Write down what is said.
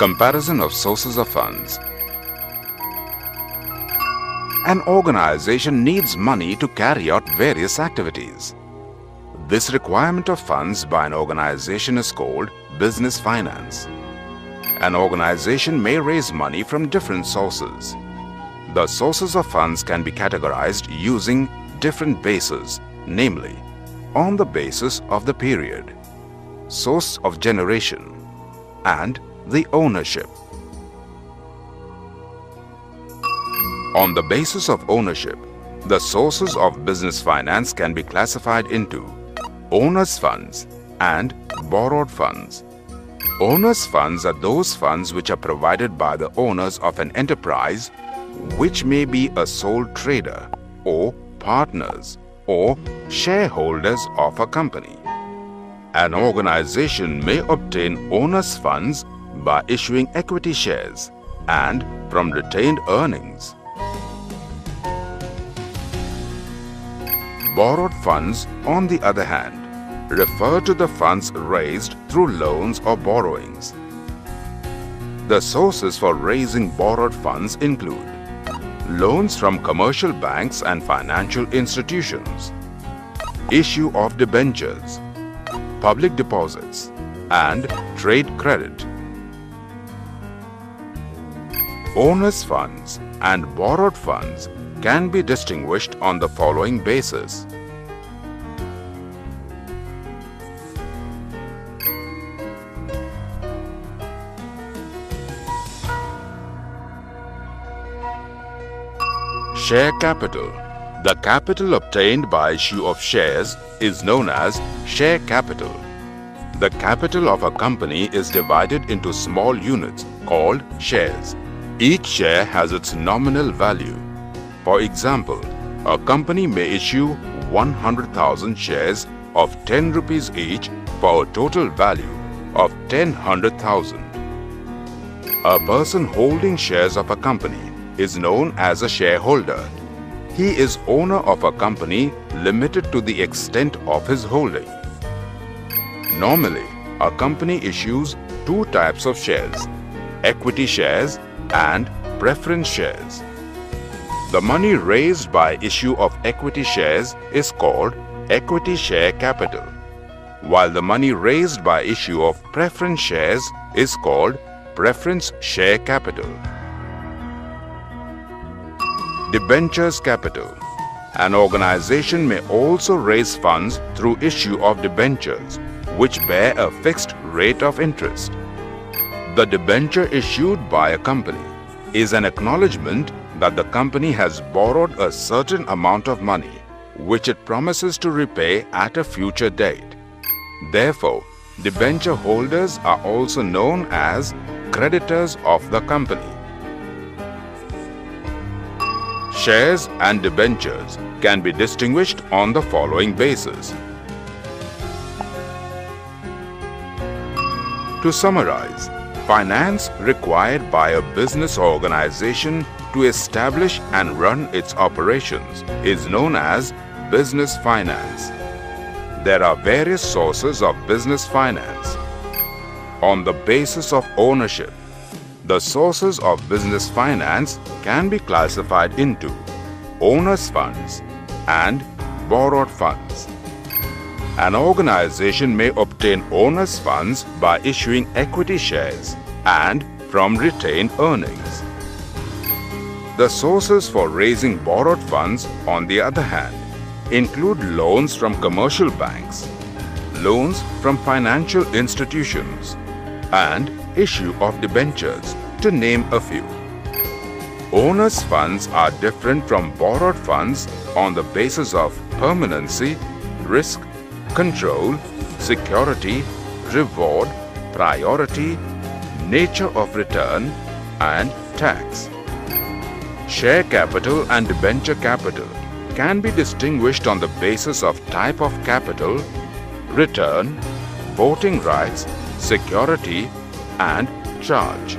Comparison of sources of funds. An organization needs money to carry out various activities. This requirement of funds by an organization is called business finance. An organization may raise money from different sources. The sources of funds can be categorized using different bases, namely, on the basis of the period, source of generation, and the ownership. On the basis of ownership, the sources of business finance can be classified into owners' funds and borrowed funds. Owners' funds are those funds which are provided by the owners of an enterprise, which may be a sole trader or partners or shareholders of a company. An organization may obtain owners' funds by issuing equity shares and from retained earnings. Borrowed funds, on the other hand, refer to the funds raised through loans or borrowings. The sources for raising borrowed funds include loans from commercial banks and financial institutions, issue of debentures, public deposits, and trade credit. Owners' funds and borrowed funds can be distinguished on the following basis. Share capital. The capital obtained by issue of shares is known as share capital. The capital of a company is divided into small units called shares. Each share has its nominal value. For example, a company may issue 100,000 shares of 10 rupees each for a total value of 100,000. A person holding shares of a company is known as a shareholder. He is owner of a company limited to the extent of his holding. Normally, a company issues two types of shares: equity shares and preference shares. The money raised by issue of equity shares is called equity share capital, while the money raised by issue of preference shares is called preference share capital. Debentures capital. An organization may also raise funds through issue of debentures, which bear a fixed rate of interest. The debenture issued by a company is an acknowledgement that the company has borrowed a certain amount of money, which it promises to repay at a future date. Therefore, debenture holders are also known as creditors of the company. Shares and debentures can be distinguished on the following basis. To summarize, finance required by a business organization to establish and run its operations is known as business finance. There are various sources of business finance. On the basis of ownership, the sources of business finance can be classified into owners' funds and borrowed funds. An organization may obtain owners' funds by issuing equity shares and from retained earnings. The sources for raising borrowed funds, on the other hand, include loans from commercial banks, loans from financial institutions, and issue of debentures, to name a few. Owners' funds are different from borrowed funds on the basis of permanency, risk, control, security, reward, priority, nature of return, and tax. Share capital and debenture capital can be distinguished on the basis of type of capital, return, voting rights, security, and charge.